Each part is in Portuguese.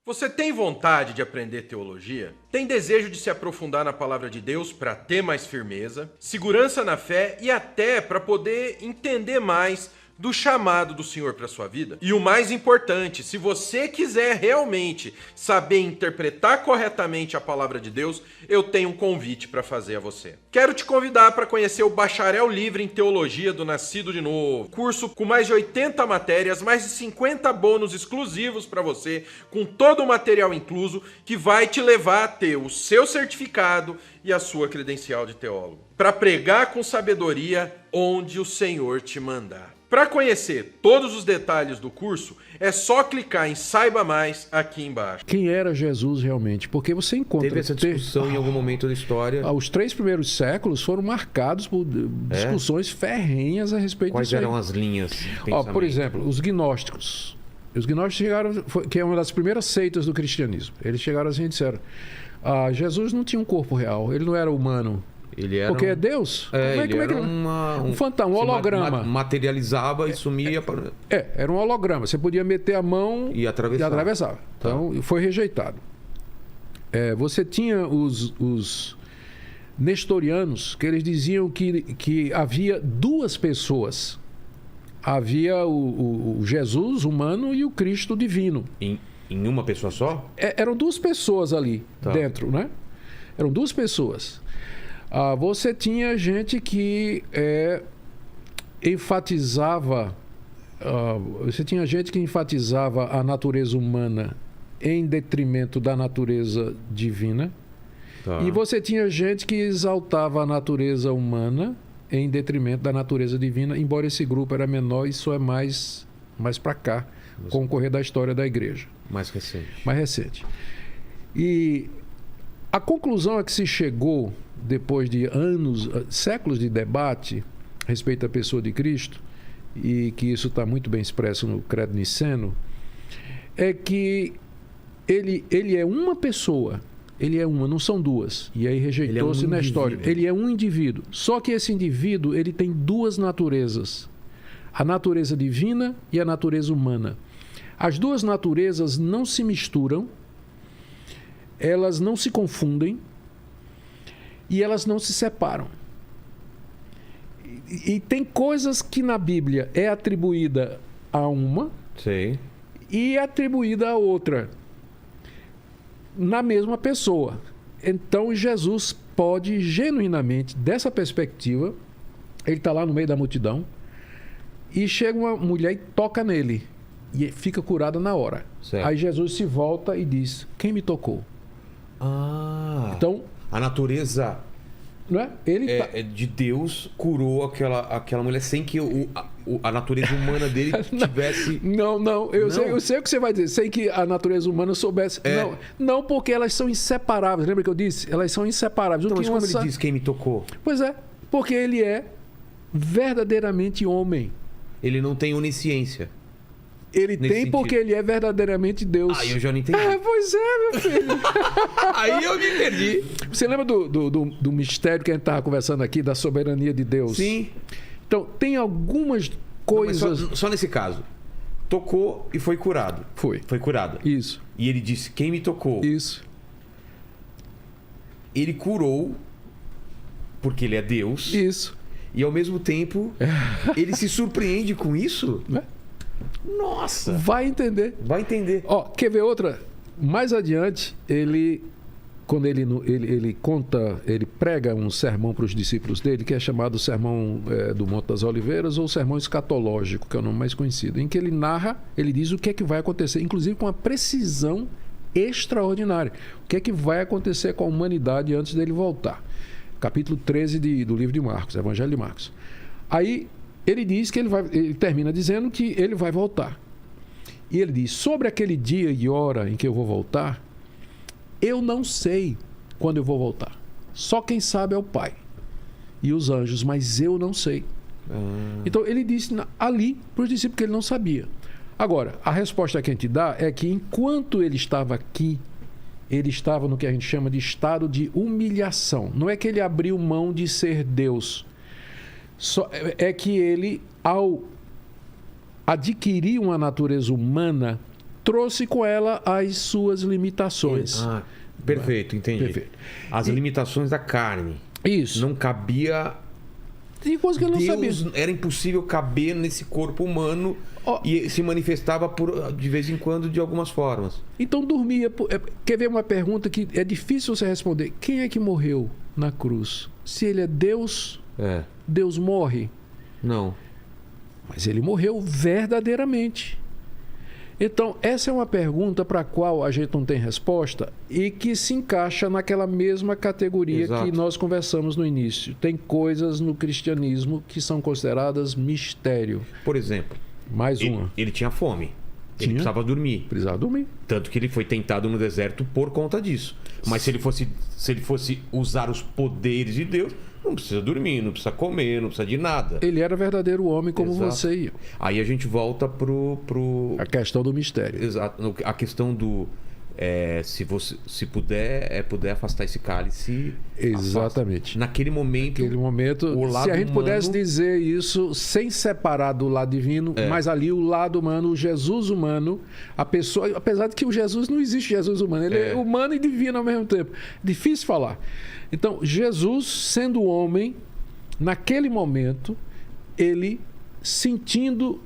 Você tem vontade de aprender teologia? Tem desejo de se aprofundar na palavra de Deus para ter mais firmeza, segurança na fé e até para poder entender mais do chamado do Senhor para sua vida? E o mais importante, se você quiser realmente saber interpretar corretamente a palavra de Deus, eu tenho um convite para fazer a você. Quero te convidar para conhecer o Bacharel Livre em Teologia do Nascido de Novo, curso com mais de 80 matérias, mais de 50 bônus exclusivos para você, com todo o material incluso, que vai te levar a ter o seu certificado e a sua credencial de teólogo, para pregar com sabedoria onde o Senhor te mandar. Para conhecer todos os detalhes do curso, é só clicar em Saiba Mais aqui embaixo. Quem era Jesus realmente? Porque você encontra... Teve essa discussão em algum momento da história. Os 3 primeiros séculos foram marcados por discussões ferrenhas a respeito disso. Quais eram as linhas de pensamento? Por exemplo, os gnósticos. Os gnósticos chegaram, que é uma das primeiras seitas do cristianismo. Eles chegaram assim e disseram: Jesus não tinha um corpo real, ele não era humano. Ele era porque é Deus? Como é que um fantasma, um holograma. Materializava e sumia. Era um holograma. Você podia meter a mão e atravessava. Então, foi rejeitado. Você tinha os nestorianos, que eles diziam que havia 2 pessoas. Havia o Jesus humano e o Cristo divino. Em uma pessoa só? Eram 2 pessoas ali dentro, né? Eram 2 pessoas. Você tinha gente que enfatizava a natureza humana em detrimento da natureza divina. E você tinha gente que exaltava a natureza humana em detrimento da natureza divina, embora esse grupo era menor, isso é mais para cá, com o correr da história da igreja. Mais recente. Mais recente. E a conclusão a que se chegou depois de séculos de debate a respeito da pessoa de Cristo, e que isso está muito bem expresso no Credo Niceno, é que ele é uma pessoa, não são 2, e aí rejeitou-se na história. Ele é um indivíduo, só que esse indivíduo ele tem 2 naturezas, a natureza divina e a natureza humana. As 2 naturezas não se misturam, elas não se confundem, e elas não se separam. E tem coisas que na Bíblia é atribuída a uma e é atribuída a outra na mesma pessoa. Então Jesus pode genuinamente, dessa perspectiva, ele está lá no meio da multidão e chega uma mulher e toca nele e fica curada na hora. Aí Jesus se volta e diz: quem me tocou? Então, a natureza não é? De Deus curou aquela mulher sem que a natureza humana dele tivesse... Eu sei o que você vai dizer, sem que a natureza humana soubesse. Não, porque elas são inseparáveis. Lembra que eu disse? Elas são inseparáveis. Então, mas como ele diz quem me tocou? Pois é, porque ele é verdadeiramente homem. Ele não tem onisciência. Ele tem sentido. Porque ele é verdadeiramente Deus. Aí eu já não entendi. Pois é, meu filho. Aí eu me perdi. Você lembra do mistério que a gente estava conversando aqui, da soberania de Deus? Sim. Então, tem algumas coisas... Só nesse caso. Tocou e foi curado. Foi curado. Isso. E ele disse: quem me tocou? Isso. Ele curou porque ele é Deus. Isso. E ao mesmo tempo, ele se surpreende com isso? Nossa! Vai entender. Quer ver outra? Mais adiante, quando ele prega um sermão para os discípulos dele, que é chamado Sermão do Monte das Oliveiras, ou Sermão Escatológico, que é o nome mais conhecido, em que ele narra, ele diz o que é que vai acontecer, inclusive com uma precisão extraordinária. O que é que vai acontecer com a humanidade antes dele voltar. Capítulo 13 do livro de Marcos, Evangelho de Marcos. Aí ele diz que ele termina dizendo que ele vai voltar. E ele diz: sobre aquele dia e hora em que eu vou voltar, eu não sei quando eu vou voltar. Só quem sabe é o Pai e os anjos, mas eu não sei. Então ele disse ali para os discípulos que ele não sabia. Agora, a resposta que a gente dá é que enquanto ele estava aqui, ele estava no que a gente chama de estado de humilhação. Não é que ele abriu mão de ser Deus. É que ele, ao adquirir uma natureza humana, trouxe com ela as suas limitações. Perfeito, entendi. Perfeito. As limitações da carne. Isso. Não cabia... Tem coisa que ele não Deus, sabia. era impossível caber nesse corpo humano e se manifestava de vez em quando de algumas formas. Então dormia. Quer ver uma pergunta que é difícil você responder? Quem é que morreu na cruz? Se ele é Deus, Deus morre? Não. Mas ele morreu verdadeiramente. Então, essa é uma pergunta para a qual a gente não tem resposta e que se encaixa naquela mesma categoria Exato. que nós conversamos no início. Tem coisas no cristianismo que são consideradas mistério. Por exemplo, Mais uma. ele tinha fome. Ele Tinha. precisava dormir. Precisava dormir. Tanto que ele foi tentado no deserto por conta disso. Mas se ele fosse usar os poderes de Deus, não precisa dormir, não precisa comer, não precisa de nada. Ele era verdadeiro homem como Exato. você e eu. Aí a gente volta A questão do mistério. Exato. A questão do... se puder afastar esse cálice... Exatamente. Afasta. Naquele momento... o lado se a gente humano... pudesse dizer isso sem separar do lado divino, mas ali o lado humano, o Jesus humano, a pessoa, apesar de que o Jesus não existe Jesus humano, ele é humano e divino ao mesmo tempo. Difícil falar. Então, Jesus, sendo homem, naquele momento, ele sentindo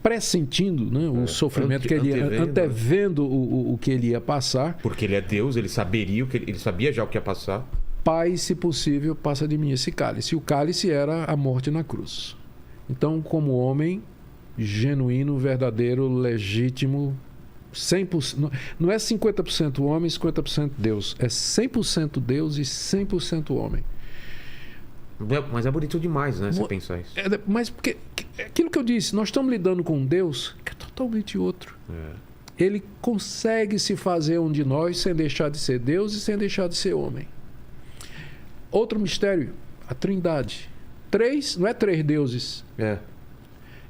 pressentindo, né, o sofrimento que ele ia, antevendo o que ele ia passar. Porque ele é Deus, ele sabia já o que ia passar. Pai, se possível, passa de mim esse cálice. E o cálice era a morte na cruz. Então, como homem genuíno, verdadeiro, legítimo, 100%, não é 50% homem e 50% Deus. É 100% Deus e 100% homem. Mas é bonito demais, né? Você pensar isso. Mas porque aquilo que eu disse, nós estamos lidando com um Deus que é totalmente outro. Ele consegue se fazer um de nós sem deixar de ser Deus e sem deixar de ser homem. Outro mistério, a Trindade. Não é 3 deuses.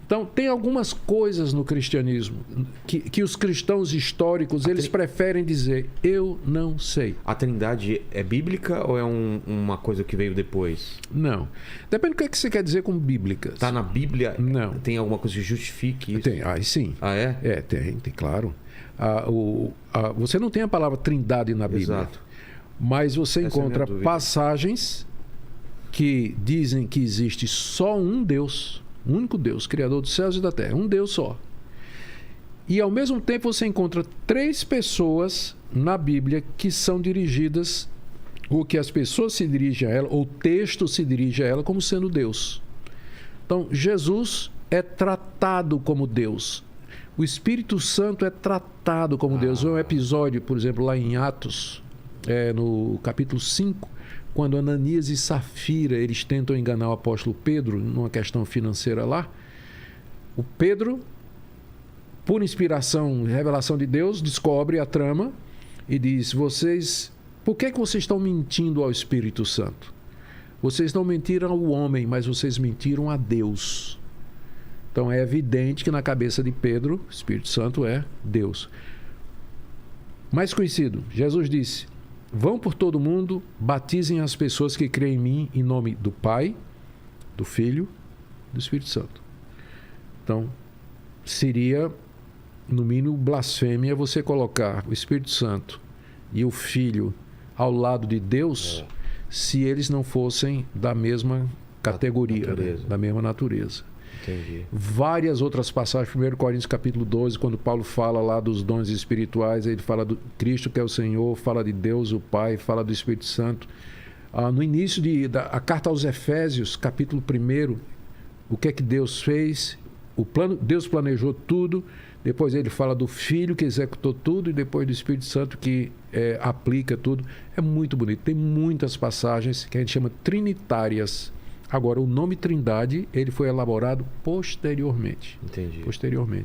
Então, tem algumas coisas no cristianismo que os cristãos históricos, eles preferem dizer, eu não sei. A Trindade é bíblica ou é uma coisa que veio depois? Não. Depende do que você quer dizer com bíblicas. Está na Bíblia? Não. Tem alguma coisa que justifique isso? Tem, aí sim. Ah, é? Tem, claro. Você não tem a palavra Trindade na Bíblia. Exato. Mas você encontra passagens que dizem que existe só um Deus, um único Deus, Criador dos céus e da terra, um Deus só. E ao mesmo tempo você encontra 3 pessoas na Bíblia que são dirigidas, ou que as pessoas se dirigem a ela, ou o texto se dirige a ela como sendo Deus. Então, Jesus é tratado como Deus. O Espírito Santo é tratado como Deus. É um episódio, por exemplo, lá em Atos, no capítulo 5, quando Ananias e Safira, eles tentam enganar o apóstolo Pedro numa questão financeira lá. O Pedro, por inspiração, revelação de Deus, descobre a trama e diz, por que vocês estão mentindo ao Espírito Santo? Vocês não mentiram ao homem, mas vocês mentiram a Deus. Então é evidente que na cabeça de Pedro, o Espírito Santo é Deus. Mais conhecido, Jesus disse, vão por todo mundo, batizem as pessoas que creem em mim em nome do Pai, do Filho, do Espírito Santo. Então, seria, no mínimo, blasfêmia você colocar o Espírito Santo e o Filho ao lado de Deus, se eles não fossem da mesma categoria, né? Da mesma natureza. Entendi. Várias outras passagens, 1 Coríntios capítulo 12, quando Paulo fala lá dos dons espirituais, ele fala do Cristo que é o Senhor, fala de Deus o Pai, fala do Espírito Santo. No início da carta aos Efésios, capítulo 1, o que é que Deus fez? Deus planejou tudo, depois ele fala do Filho que executou tudo e depois do Espírito Santo que aplica tudo. É muito bonito, tem muitas passagens que a gente chama trinitárias. Agora, o nome Trindade, ele foi elaborado posteriormente. Entendi. Posteriormente.